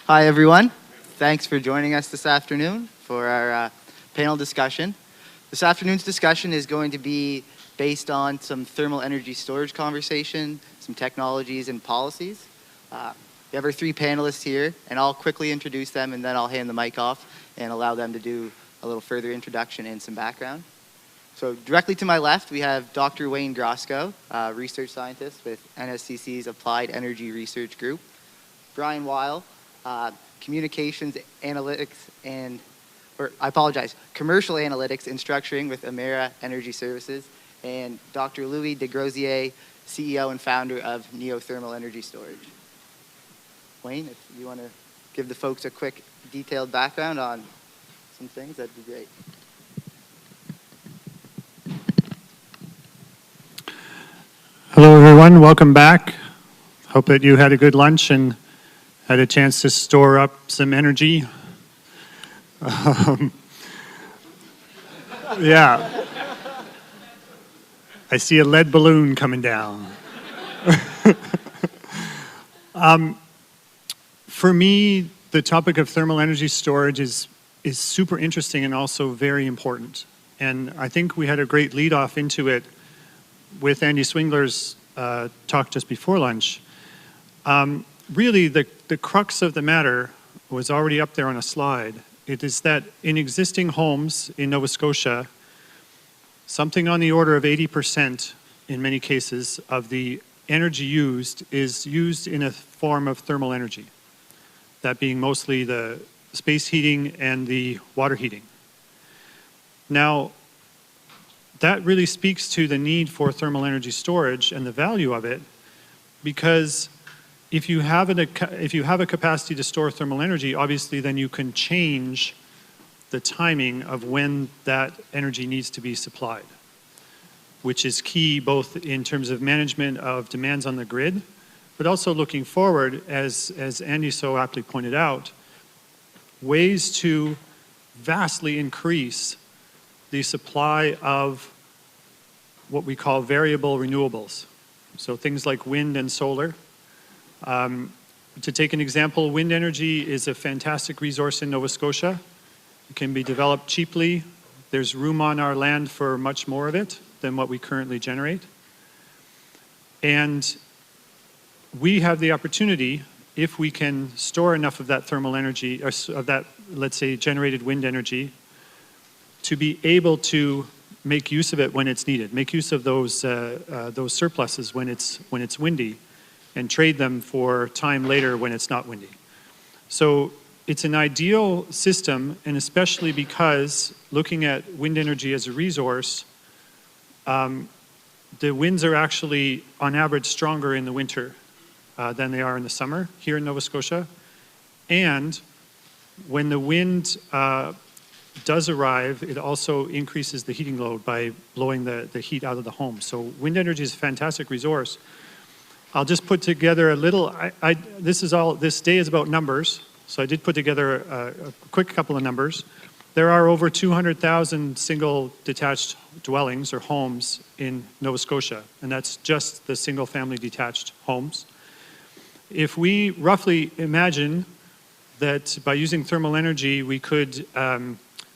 Hi, everyone. Thanks for joining us this afternoon for our panel discussion. This afternoon's discussion is going to be based on some thermal energy storage conversation, some technologies and policies. We have our three panelists here, and I'll quickly introduce them, and then I'll hand the mic off and allow them to do a little further introduction and some background. So directly to my left, we have Dr. Wayne Groszko, research scientist with NSCC's Applied Energy Research Group. Brian Wile, communications analytics commercial analytics and structuring with Emera Energy Services, and Dr. Louis Desgrosseilliers, CEO and founder of Neothermal Energy Storage. Wayne, if you want to give the folks a quick detailed background on some things, that'd be great. Hello everyone, welcome back. Hope that you had a good lunch and had a chance to store up some energy. Yeah. I see a lead balloon coming down. For me, the topic of thermal energy storage is super interesting and also very important. And I think we had a great lead off into it with Andy Swingler's talk just before lunch. Really, the crux of the matter was already up there on a slide. It is that in existing homes in Nova Scotia, something on the order of 80% in many cases of the energy used is used in a form of thermal energy. That being mostly the space heating and the water heating. Now, that really speaks to the need for thermal energy storage and the value of it, because if you have a capacity to store thermal energy, obviously then you can change the timing of when that energy needs to be supplied, which is key both in terms of management of demands on the grid, but also looking forward, as Andy so aptly pointed out, ways to vastly increase the supply of what we call variable renewables. So things like wind and solar. To take an example, wind energy is a fantastic resource in Nova Scotia. It can be developed cheaply. There's room on our land for much more of it than what we currently generate. And we have the opportunity, if we can store enough of that thermal energy, or of that, let's say, generated wind energy, to be able to make use of it when it's needed, make use of those surpluses when it's windy, and trade them for time later when it's not windy. So it's an ideal system, and especially because looking at wind energy as a resource, the winds are actually on average stronger in the winter than they are in the summer here in Nova Scotia. And when the wind does arrive, it also increases the heating load by blowing the heat out of the home. So wind energy is a fantastic resource. I'll just put together a little, this day is about numbers, so I did put together a quick couple of numbers. There are over 200,000 single detached dwellings or homes in Nova Scotia, and that's just the single family detached homes. If we roughly imagine that by using thermal energy, we could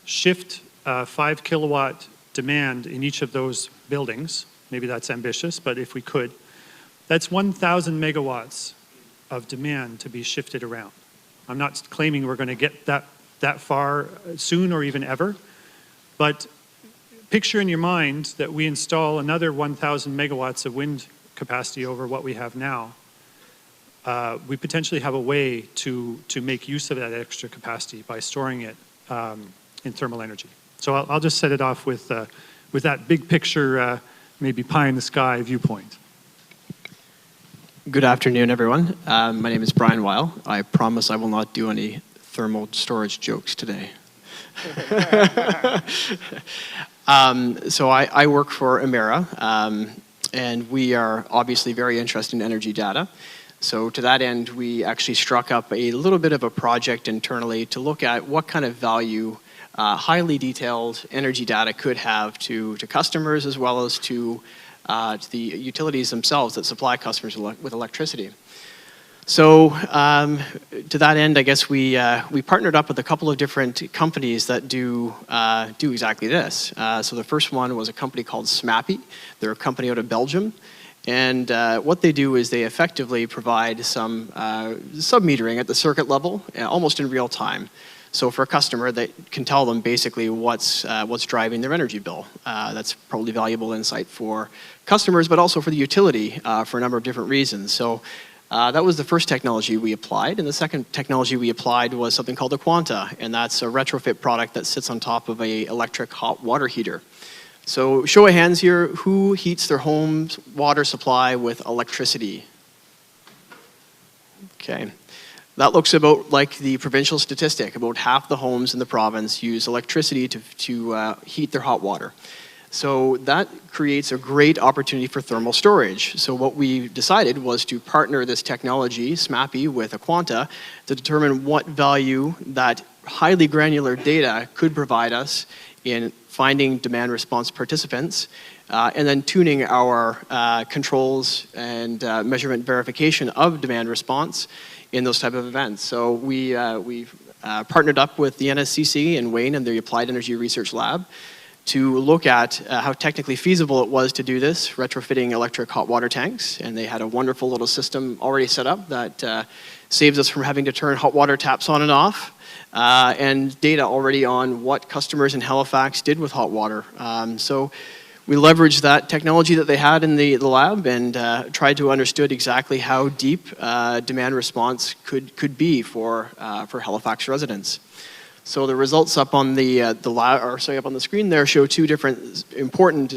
shift 5 kilowatt demand in each of those buildings, maybe that's ambitious, but if we could, that's 1,000 megawatts of demand to be shifted around. I'm not claiming we're going to get that far soon or even ever, but picture in your mind that we install another 1,000 megawatts of wind capacity over what we have now. We potentially have a way to make use of that extra capacity by storing it in thermal energy. So I'll just set it off with that big picture, maybe pie in the sky viewpoint. Good afternoon, everyone. My name is Brian Wile. I promise I will not do any thermal storage jokes today. So I work for Emera, and we are obviously very interested in energy data. So to that end, we actually struck up a little bit of a project internally to look at what kind of value highly detailed energy data could have to customers as well as to the utilities themselves that supply customers with electricity. So to that end, I guess we partnered up with a couple of different companies that do exactly this. So the first one was a company called SMAPI. They're a company out of Belgium. And what they do is they effectively provide some sub-metering at the circuit level, almost in real time. So for a customer, that can tell them basically what's driving their energy bill. That's probably valuable insight for customers, but also for the utility for a number of different reasons. So that was the first technology we applied. And the second technology we applied was something called the Quanta. And that's a retrofit product that sits on top of an electric hot water heater. So show of hands here, who heats their home's water supply with electricity? Okay. That looks about like the provincial statistic. About half the homes in the province use electricity to heat their hot water. So that creates a great opportunity for thermal storage. So what we decided was to partner this technology, SMAPI, with a Quanta to determine what value that highly granular data could provide us in finding demand response participants, and then tuning our controls and measurement verification of demand response in those type of events. So we partnered up with the NSCC and Wayne and the Applied Energy Research Lab to look at how technically feasible it was to do this, retrofitting electric hot water tanks. And they had a wonderful little system already set up that saves us from having to turn hot water taps on and off. And data already on what customers in Halifax did with hot water. So we leveraged that technology that they had in the lab and tried to understand exactly how deep demand response could be for Halifax residents. So the results up on up on the screen there show two different important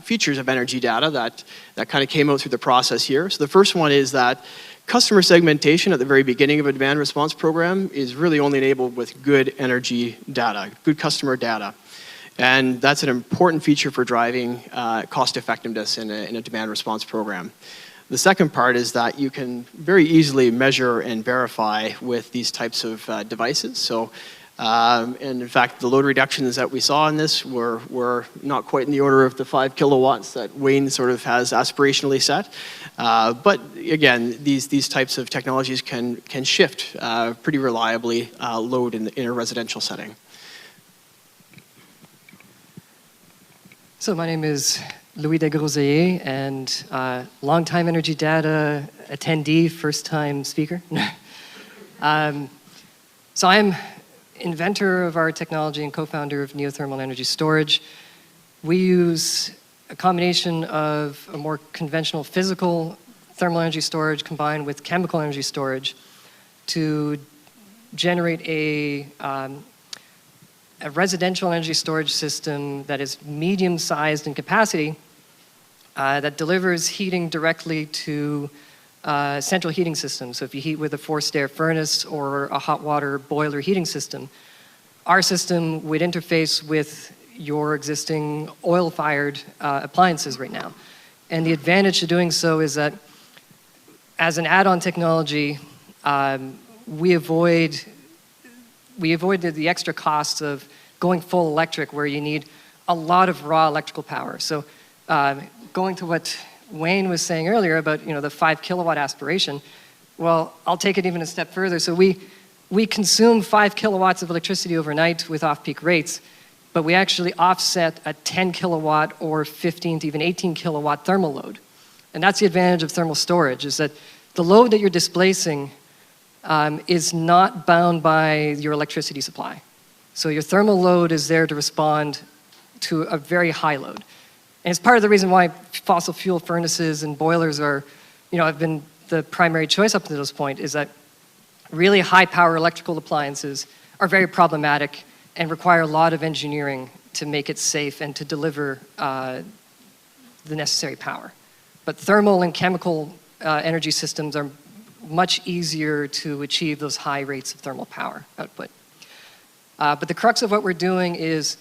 features of EnergyDATA that kind of came out through the process here. So the first one is that customer segmentation at the very beginning of a demand response program is really only enabled with good energy data, good customer data. And that's an important feature for driving cost effectiveness in a demand response program. The second part is that you can very easily measure and verify with these types of devices. So, and in fact, the load reductions that we saw in this were not quite in the order of the 5 kilowatts that Wayne sort of has aspirationally set. But again, these types of technologies can shift pretty reliably load in a residential setting. So my name is Louis Desgrosseilliers, and longtime EnergyDATA attendee, first-time speaker. So I'm inventor of our technology and co-founder of Neothermal energy storage. We use a combination of a more conventional physical thermal energy storage combined with chemical energy storage to generate a residential energy storage system that is medium-sized in capacity that delivers heating directly to central heating system. So if you heat with a forced air furnace or a hot water boiler heating system, our system would interface with your existing oil-fired appliances right now. And the advantage to doing so is that as an add-on technology, we avoid the extra costs of going full electric where you need a lot of raw electrical power. So going to what Wayne was saying earlier about the 5 kilowatt aspiration, well, I'll take it even a step further. So we consume 5 kilowatts of electricity overnight with off-peak rates, but we actually offset a 10 kilowatt or 15 to even 18 kilowatt thermal load. And that's the advantage of thermal storage, is that the load that you're displacing is not bound by your electricity supply. So your thermal load is there to respond to a very high load. And it's part of the reason why fossil fuel furnaces and boilers have been the primary choice up to this point, is that really high power electrical appliances are very problematic and require a lot of engineering to make it safe and to deliver the necessary power. But thermal and chemical energy systems are much easier to achieve those high rates of thermal power output. But the crux of what we're doing is,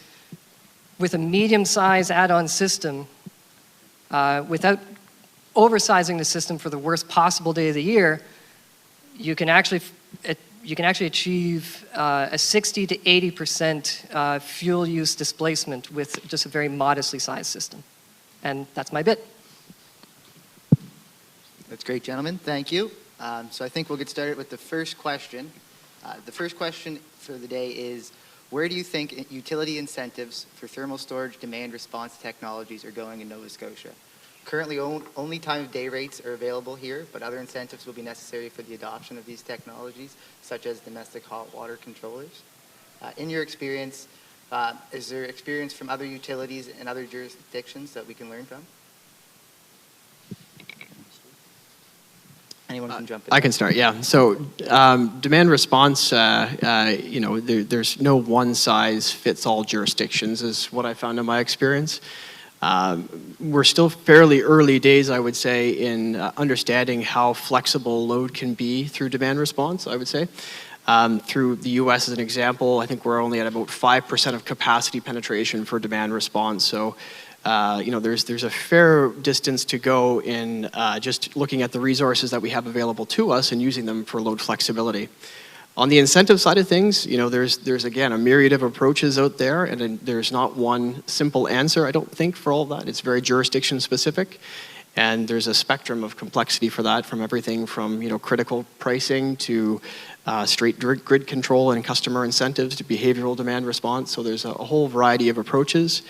with a medium-sized add-on system, without oversizing the system for the worst possible day of the year, you can actually achieve a 60 to 80% fuel use displacement with just a very modestly sized system. And that's my bit. That's great, gentlemen. Thank you. So I think we'll get started with the first question. The first question for the day is, where do you think utility incentives for thermal storage demand response technologies are going in Nova Scotia? Currently, only time of day rates are available here, but other incentives will be necessary for the adoption of these technologies, such as domestic hot water controllers. In your experience, is there experience from other utilities and other jurisdictions that we can learn from? Anyone can jump in. I can start, yeah. So demand response, there's no one-size-fits-all jurisdictions is what I found in my experience. We're still fairly early days, I would say, in understanding how flexible load can be through demand response, I would say. Through the US as an example, I think we're only at about 5% of capacity penetration for demand response. So there's a fair distance to go in just looking at the resources that we have available to us and using them for load flexibility. On the incentive side of things, there's again a myriad of approaches out there, and there's not one simple answer, I don't think, for all of that. It's very jurisdiction specific, and there's a spectrum of complexity for that, from everything from critical pricing to straight grid control and customer incentives to behavioral demand response. So there's a whole variety of approaches.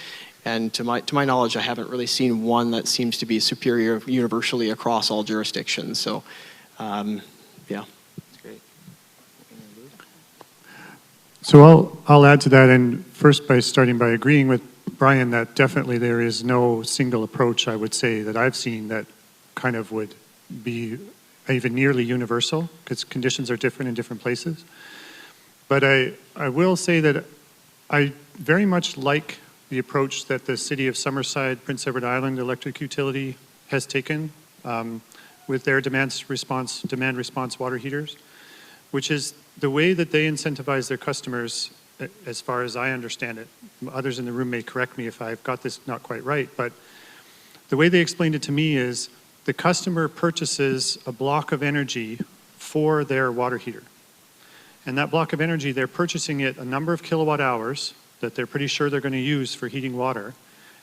And to my knowledge, I haven't really seen one that seems to be superior universally across all jurisdictions. So, yeah. That's great. So I'll add to that, and first by starting by agreeing with Brian that definitely there is no single approach, I would say, that I've seen that kind of would be even nearly universal, because conditions are different in different places. But I will say that I very much like the approach that the City of Summerside, Prince Edward Island Electric Utility has taken with their demand response water heaters, which is the way that they incentivize their customers, as far as I understand it. Others in the room may correct me if I've got this not quite right, but the way they explained it to me is the customer purchases a block of energy for their water heater. And that block of energy, they're purchasing it a number of kilowatt hours that they're pretty sure they're going to use for heating water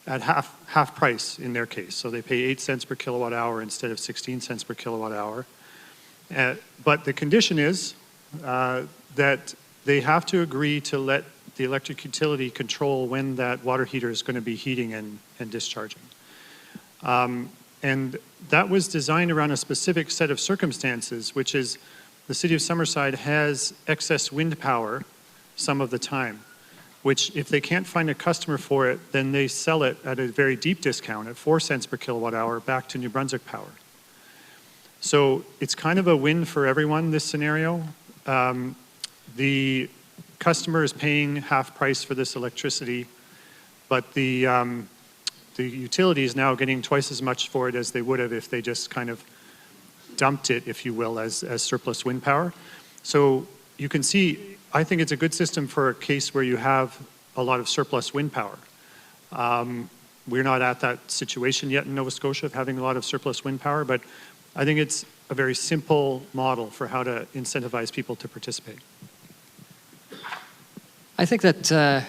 at half price in their case. So they pay 8 cents per kilowatt hour instead of 16 cents per kilowatt hour. But the condition is that they have to agree to let the electric utility control when that water heater is going to be heating and discharging. And that was designed around a specific set of circumstances, which is the City of Summerside has excess wind power some of the time, which if they can't find a customer for it, then they sell it at a very deep discount at 4 cents per kilowatt hour back to New Brunswick Power. So it's kind of a win for everyone, this scenario. The customer is paying half price for this electricity, but the utility is now getting twice as much for it as they would have if they just kind of dumped it, if you will, as surplus wind power. So you can see, I think it's a good system for a case where you have a lot of surplus wind power. We're not at that situation yet in Nova Scotia of having a lot of surplus wind power, but I think it's a very simple model for how to incentivize people to participate. I think that the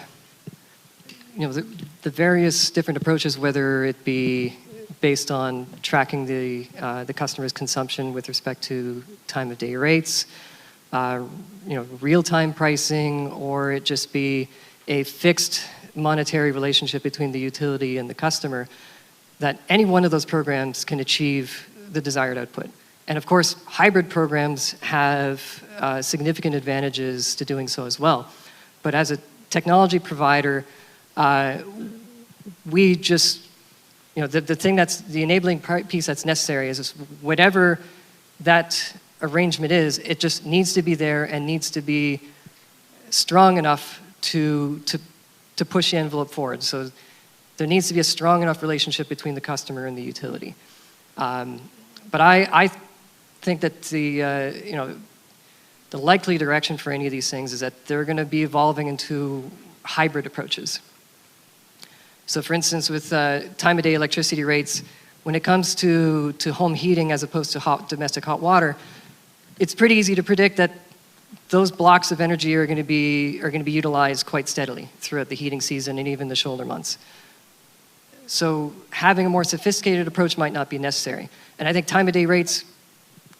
various different approaches, whether it be based on tracking the customer's consumption with respect to time of day rates, real-time pricing, or it just be a fixed monetary relationship between the utility and the customer, that any one of those programs can achieve the desired output. And of course, hybrid programs have significant advantages to doing so as well. But as a technology provider, we just, the thing that's the enabling piece that's necessary is whatever that arrangement is, it just needs to be there and needs to be strong enough to push the envelope forward. So there needs to be a strong enough relationship between the customer and the utility. But I think that the likely direction for any of these things is that they're going to be evolving into hybrid approaches. So for instance, with time of day electricity rates, when it comes to home heating as opposed to domestic hot water, it's pretty easy to predict that those blocks of energy are going to be utilized quite steadily throughout the heating season and even the shoulder months. So having a more sophisticated approach might not be necessary. And I think time of day rates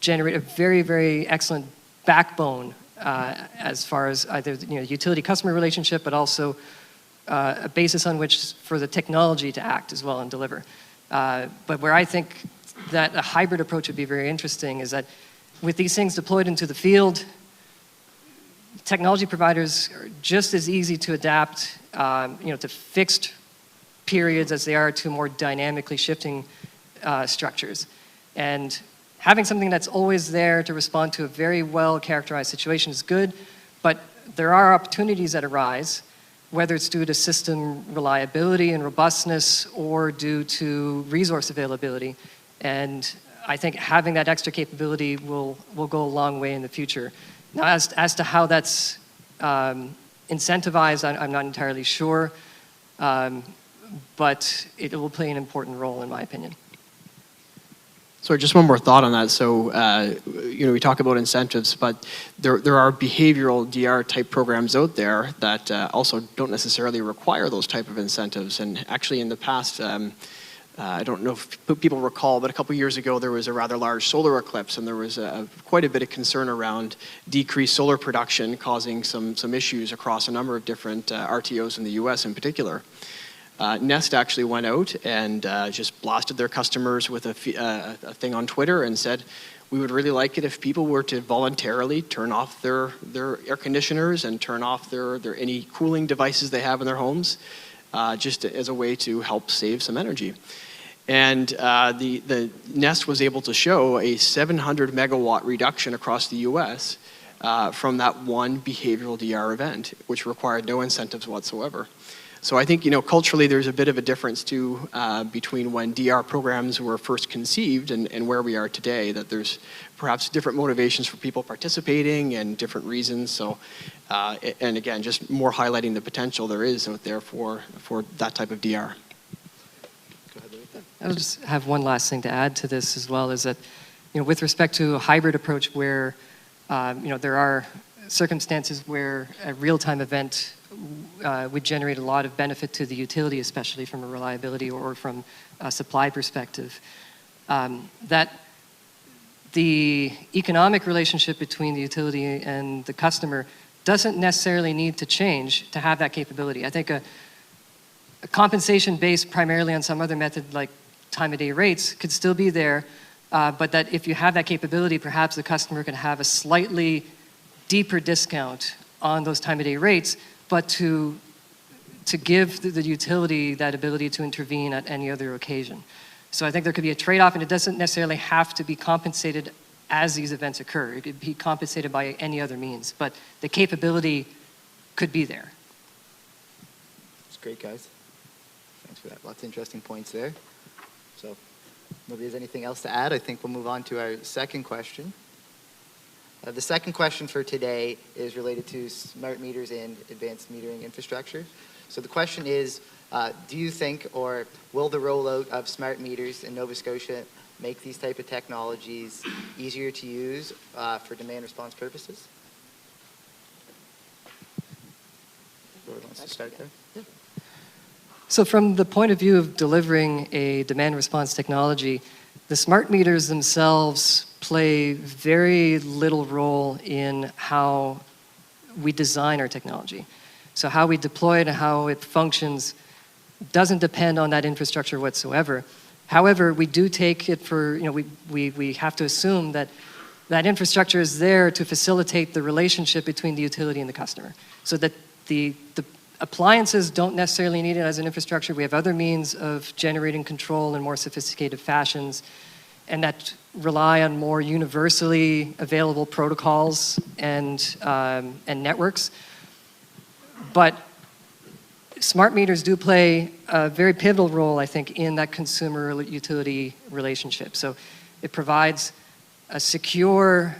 generate a very, very excellent backbone as far as either utility-customer relationship, but also a basis on which for the technology to act as well and deliver. But where I think that a hybrid approach would be very interesting is that with these things deployed into the field, technology providers are just as easy to adapt to fixed periods as they are to more dynamically shifting structures. And having something that's always there to respond to a very well-characterized situation is good, but there are opportunities that arise, whether it's due to system reliability and robustness or due to resource availability. And I think having that extra capability will go a long way in the future. Now, as to how that's incentivized, I'm not entirely sure, but it will play an important role in my opinion. So just one more thought on that. So, we talk about incentives, but there are behavioral DR type programs out there that also don't necessarily require those type of incentives. And actually in the past, I don't know if people recall, but a couple years ago there was a rather large solar eclipse, and there was quite a bit of concern around decreased solar production causing some issues across a number of different RTOs in the US in particular. Nest actually went out and just blasted their customers with a thing on Twitter and said, we would really like it if people were to voluntarily turn off their air conditioners and turn off their any cooling devices they have in their homes, just as a way to help save some energy. And the Nest was able to show a 700 megawatt reduction across the US from that one behavioral DR event, which required no incentives whatsoever. So I think, culturally there's a bit of a difference too between when DR programs were first conceived and where we are today, that there's perhaps different motivations for people participating and different reasons. So, and again, just more highlighting the potential there is out there for that type of DR. I'll just have one last thing to add to this as well, is that, with respect to a hybrid approach where, there are circumstances where a real-time event would generate a lot of benefit to the utility, especially from a reliability or from a supply perspective, that the economic relationship between the utility and the customer doesn't necessarily need to change to have that capability. I think a compensation based primarily on some other method like time-of-day rates could still be there, but that if you have that capability, perhaps the customer can have a slightly deeper discount on those time-of-day rates, but to give the utility that ability to intervene at any other occasion. So I think there could be a trade-off, and it doesn't necessarily have to be compensated as these events occur. It could be compensated by any other means, but the capability could be there. That's great, guys. Thanks for that. Lots of interesting points there. So if nobody has anything else to add, I think we'll move on to our second question. The second question for today is related to smart meters and advanced metering infrastructure. So the question is, do you think, or will the rollout of smart meters in Nova Scotia make these type of technologies easier to use for demand response purposes? Whoever wants to start there? Yeah. So from the point of view of delivering a demand response technology, the smart meters themselves play very little role in how we design our technology. So how we deploy it and how it functions doesn't depend on that infrastructure whatsoever. However, we do take it for, we have to assume that that infrastructure is there to facilitate the relationship between the utility and the customer. So that the appliances don't necessarily need it as an infrastructure. We have other means of generating control in more sophisticated fashions, and that rely on more universally available protocols and networks. But smart meters do play a very pivotal role, I think, in that consumer-utility relationship. So it provides a secure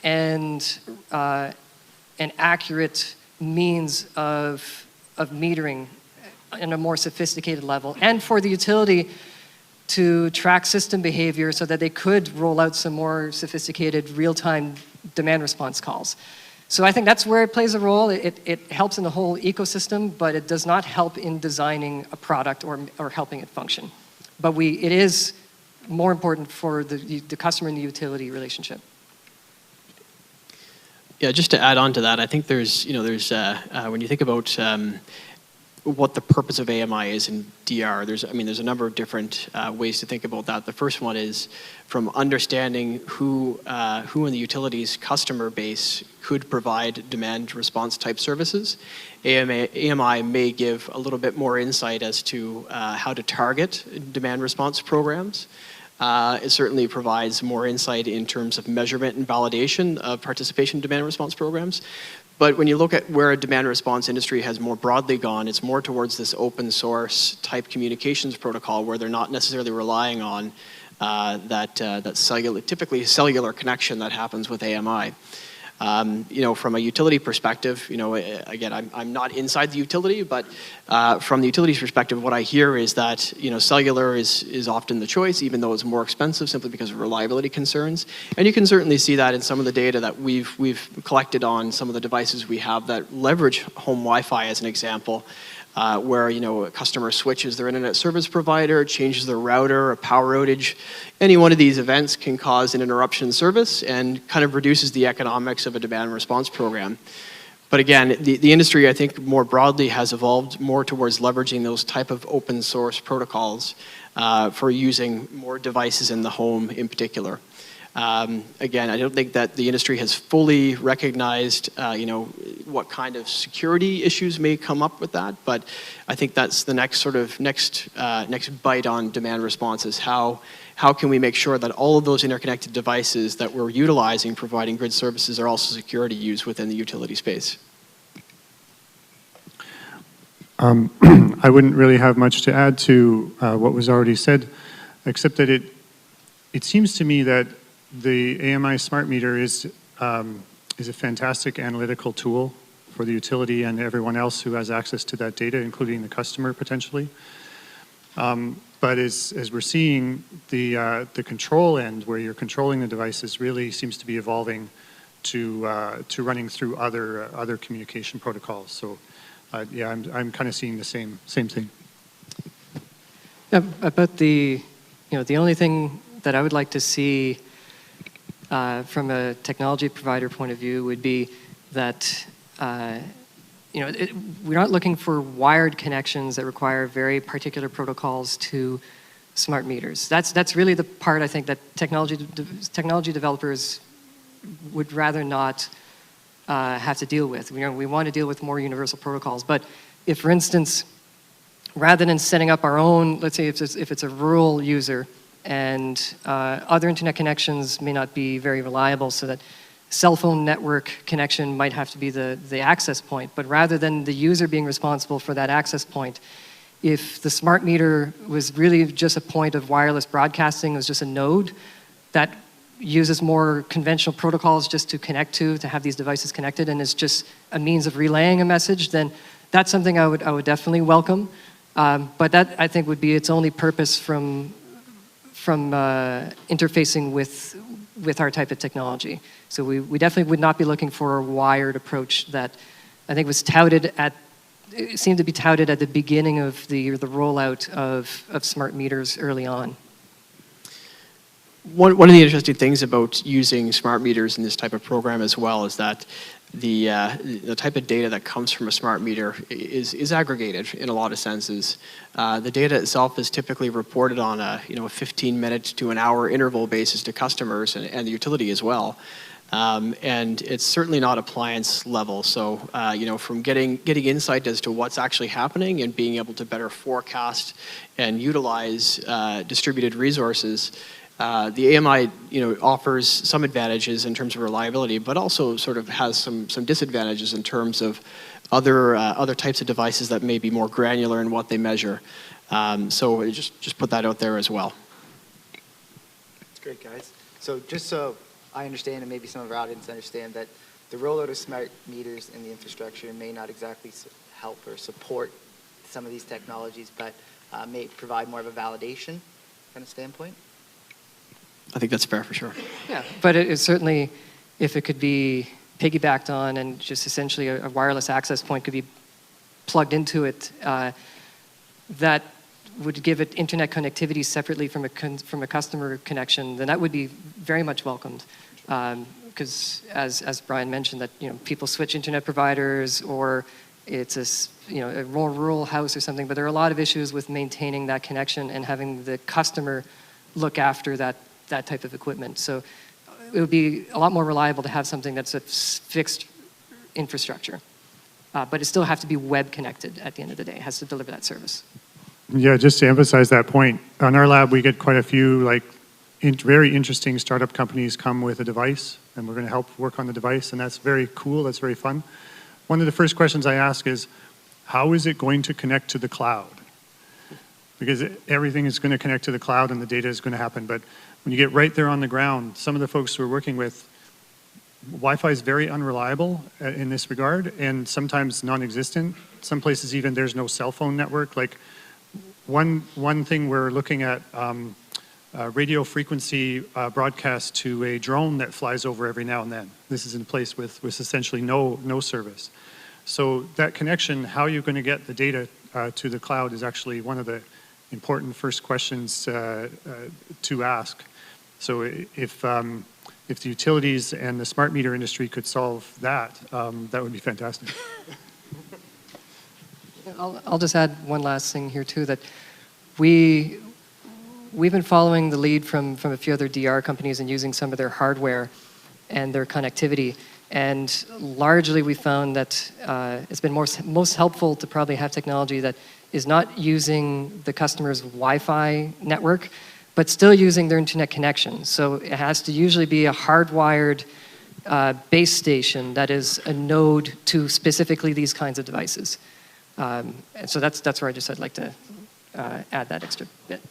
and an accurate means of metering in a more sophisticated level, and for the utility to track system behavior so that they could roll out some more sophisticated real-time demand response calls. So I think that's where it plays a role. It helps in the whole ecosystem, but it does not help in designing a product or helping it function. But it is more important for the customer and the utility relationship. Yeah, just to add on to that, I think there's when you think about what the purpose of AMI is in DR, there's a number of different ways to think about that. The first one is from understanding who in the utilities customer base could provide demand response type services. AMI may give a little bit more insight as to how to target demand response programs. It certainly provides more insight in terms of measurement and validation of participation in demand response programs. But when you look at where a demand response industry has more broadly gone, it's more towards this open source type communications protocol where they're not necessarily relying on that typically cellular connection that happens with AMI. From a utility perspective, again, I'm not inside the utility, but from the utility's perspective, what I hear is that, cellular is often the choice, even though it's more expensive simply because of reliability concerns. And you can certainly see that in some of the data that we've collected on some of the devices we have that leverage home Wi-Fi as an example. Where a customer switches their internet service provider, changes their router, a power outage. Any one of these events can cause an interruption in service and kind of reduces the economics of a demand response program. But again, the industry, I think, more broadly has evolved more towards leveraging those type of open source protocols for using more devices in the home in particular. Again, I don't think that the industry has fully recognized, what kind of security issues may come up with that. But I think that's the next bite on demand response is how can we make sure that all of those interconnected devices that we're utilizing providing grid services are also secure to use within the utility space. I wouldn't really have much to add to what was already said, except that it seems to me that the AMI smart meter is a fantastic analytical tool for the utility and everyone else who has access to that data, including the customer potentially. But as we're seeing, the control end, where you're controlling the devices, really seems to be evolving to running through other communication protocols. So, yeah, I'm kind of seeing the same thing. Yeah, about the only thing that I would like to see from a technology provider point of view would be that we're not looking for wired connections that require very particular protocols to smart meters. That's really the part I think that technology developers would rather not have to deal with. We want to deal with more universal protocols. But if, for instance, rather than setting up our own, let's say if it's a rural user, and other internet connections may not be very reliable, so that cell phone network connection might have to be the access point. But rather than the user being responsible for that access point, if the smart meter was really just a point of wireless broadcasting, it was just a node that uses more conventional protocols just to connect to have these devices connected, and is just a means of relaying a message, then that's something I would definitely welcome. But that, I think, would be its only purpose from interfacing with our type of technology. So we definitely would not be looking for a wired approach that I think was seemed to be touted at the beginning of the rollout of smart meters early on. One of the interesting things about using smart meters in this type of program as well is that the type of data that comes from a smart meter is aggregated in a lot of senses. The data itself is typically reported on a 15-minute to an hour interval basis to customers and the utility as well. And it's certainly not appliance level. So from getting insight as to what's actually happening and being able to better forecast and utilize distributed resources. The AMI, offers some advantages in terms of reliability, but also sort of has some disadvantages in terms of other types of devices that may be more granular in what they measure. So just put that out there as well. That's great, guys. So just so I understand, and maybe some of our audience understand, that the rollout of smart meters in the infrastructure may not exactly help or support some of these technologies, but may provide more of a validation kind of standpoint. I think that's fair for sure. Yeah, but it certainly, if it could be piggybacked on and just essentially a wireless access point could be plugged into it, that would give it internet connectivity separately from a customer connection, then that would be very much welcomed. Because as Brian mentioned, that people switch internet providers, or it's a more rural house or something, but there are a lot of issues with maintaining that connection and having the customer look after that type of equipment. So it would be a lot more reliable to have something that's a fixed infrastructure. But it still has to be web connected at the end of the day. It has to deliver that service. Yeah, just to emphasize that point, on our lab we get quite a few very interesting startup companies come with a device, and we're going to help work on the device, and that's very cool, that's very fun. One of the first questions I ask is, how is it going to connect to the cloud? Because everything is going to connect to the cloud and the data is going to happen, but when you get right there on the ground, some of the folks we're working with, Wi-Fi is very unreliable in this regard, and sometimes non-existent. Some places even there's no cell phone network. Like one thing we're looking at, radio frequency broadcast to a drone that flies over every now and then. This is in a place with essentially no service. So that connection, how you're going to get the data to the cloud is actually one of the important first questions to ask. So if the utilities and the smart meter industry could solve that, that would be fantastic. I'll just add one last thing here too, that we've been following the lead from a few other DR companies and using some of their hardware and their connectivity. And largely we found that it's been most helpful to probably have technology that is not using the customer's Wi-Fi network, but still using their internet connection. So it has to usually be a hardwired base station that is a node to specifically these kinds of devices. And so that's where I'd like to add that extra bit.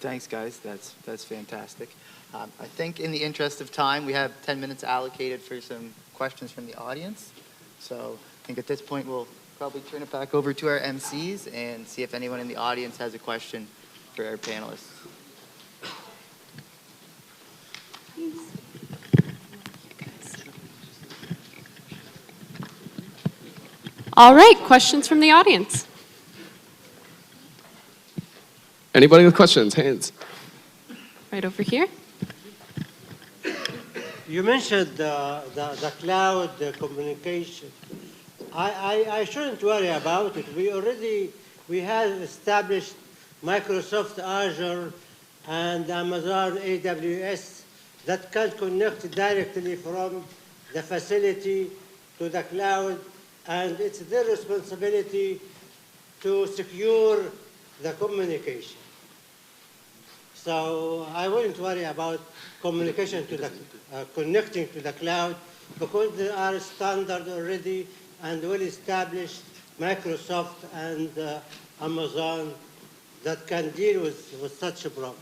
Thanks, guys. That's fantastic. I think in the interest of time, we have 10 minutes allocated for some questions from the audience. So I think at this point, we'll probably turn it back over to our MCs and see if anyone in the audience has a question for our panelists. All right, questions from the audience. Anybody with questions? Hands. Right over here. You mentioned the cloud communication. I shouldn't worry about it. We have established Microsoft Azure and Amazon AWS that can connect directly from the facility to the cloud, and it's their responsibility to secure the communication. So I wouldn't worry about communication to the connecting to the cloud, because there are standards already and well-established Microsoft and Amazon that can deal with such a problem.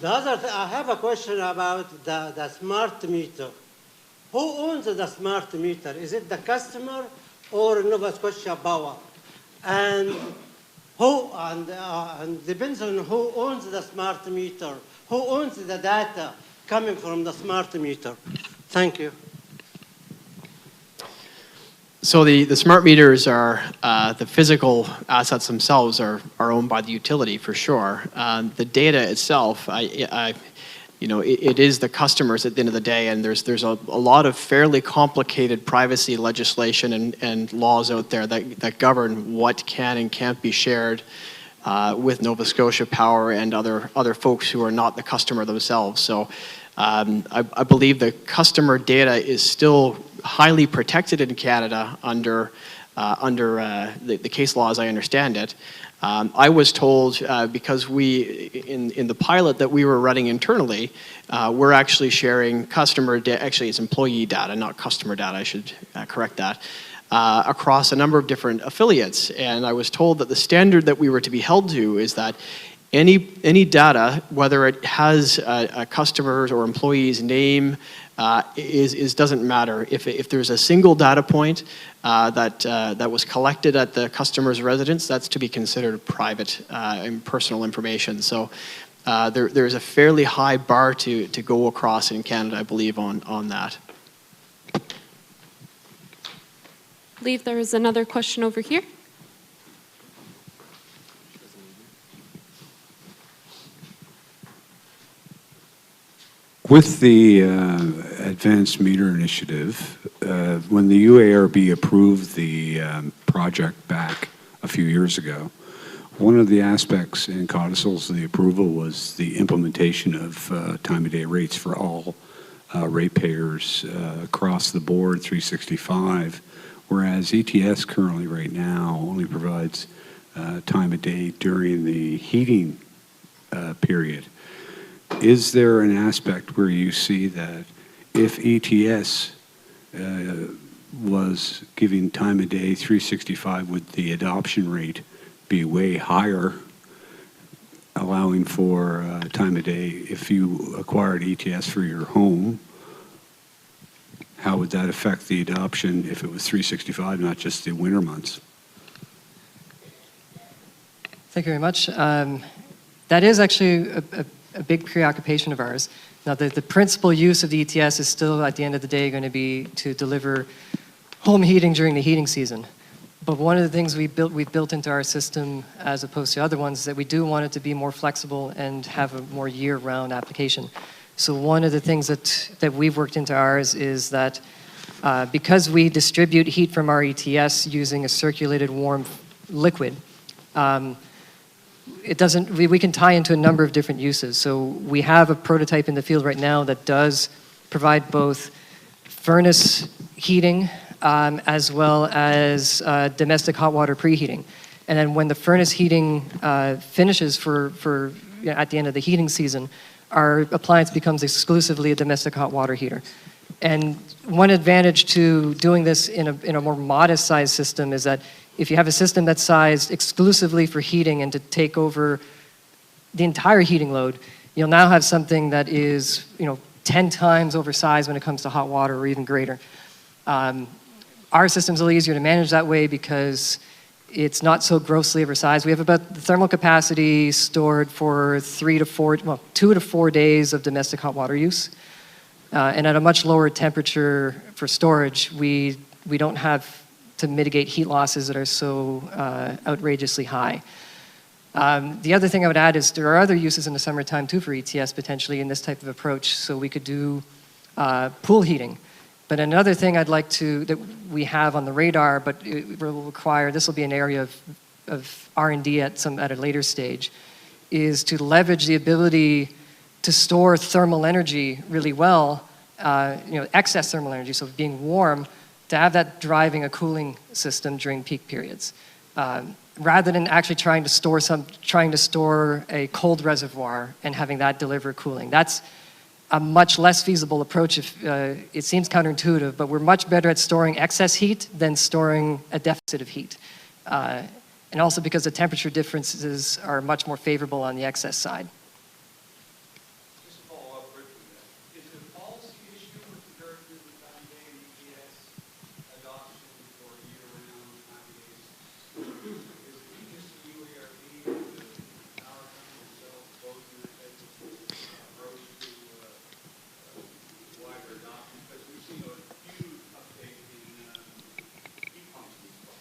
The other thing, I have a question about the smart meter. Who owns the smart meter? Is it the customer or Nova Scotia Power? And depends on who owns the smart meter, who owns the data coming from the smart meter. Thank you. So the smart meters are, the physical assets themselves are owned by the utility for sure. The data itself, it is the customers at the end of the day, and there's a lot of fairly complicated privacy legislation and laws out there that govern what can and can't be shared with Nova Scotia Power and other folks who are not the customer themselves. So I believe the customer data is still highly protected in Canada under the case law as I understand it. I was told because in the pilot that we were running internally, we're actually sharing customer data, actually it's employee data, not customer data, I should correct that, across a number of different affiliates. And I was told that the standard that we were to be held to is that any data, whether it has a customer's or employee's name, doesn't matter. If there's a single data point that was collected at the customer's residence, that's to be considered private and personal information. So there's a fairly high bar to go across in Canada, I believe, on that. I believe there is another question over here. With the Advanced Meter Initiative, when the UARB approved the project back a few years ago, one of the aspects in codicils of the approval was the implementation of time-of-day rates for all ratepayers across the board, 365, whereas ETS currently right now only provides time of day during the heating period. Is there an aspect where you see that if ETS was giving time of day 365, would the adoption rate be way higher, allowing for time of day if you acquired ETS for your home? How would that affect the adoption if it was 365, not just the winter months? Thank you very much. That is actually a big preoccupation of ours. Now, the principal use of the ETS is still, at the end of the day, going to be to deliver home heating during the heating season. But one of the things we've built into our system, as opposed to other ones, is that we do want it to be more flexible and have a more year-round application. So one of the things that we've worked into ours is that because we distribute heat from our ETS using a circulated warm liquid, we can tie into a number of different uses. So we have a prototype in the field right now that does provide both furnace heating as well as domestic hot water preheating. And then when the furnace heating finishes at the end of the heating season, our appliance becomes exclusively a domestic hot water heater. And one advantage to doing this in a more modest size system is that if you have a system that's sized exclusively for heating and to take over the entire heating load, you'll now have something that is 10 times oversized when it comes to hot water or even greater. Our system's a little easier to manage that way because it's not so grossly oversized. We have about the thermal capacity stored for 2 to 4 days of domestic hot water use. And at a much lower temperature for storage, we don't have to mitigate heat losses that are so outrageously high. The other thing I would add is there are other uses in the summertime too for ETS potentially in this type of approach. So we could do pool heating. But another thing that we have on the radar, but it will require, this will be an area of R&D at a later stage, is to leverage the ability to store thermal energy really well, excess thermal energy, so being warm, to have that driving a cooling system during peak periods, rather than actually trying to store a cold reservoir and having that deliver cooling. That's a much less feasible approach. It seems counterintuitive, but we're much better at storing excess heat than storing a deficit of heat. And also because the temperature differences are much more favorable on the excess side. Just to follow up quickly, is it a policy issue with regard to the time-of-day ETS adoption for year-round time-of-days? Is it just the UARB and the power company themselves both in that type of approach to wider adoption? Because we've seen a huge uptake in heat pumps as well.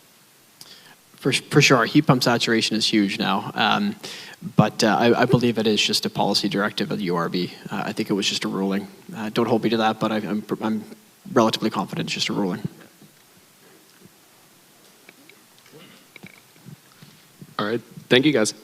For sure, heat pump saturation is huge now, but I believe it is just a policy directive of the URB. I think it was just a ruling. Don't hold me to that, but I'm relatively confident it's just a ruling. All right, thank you guys.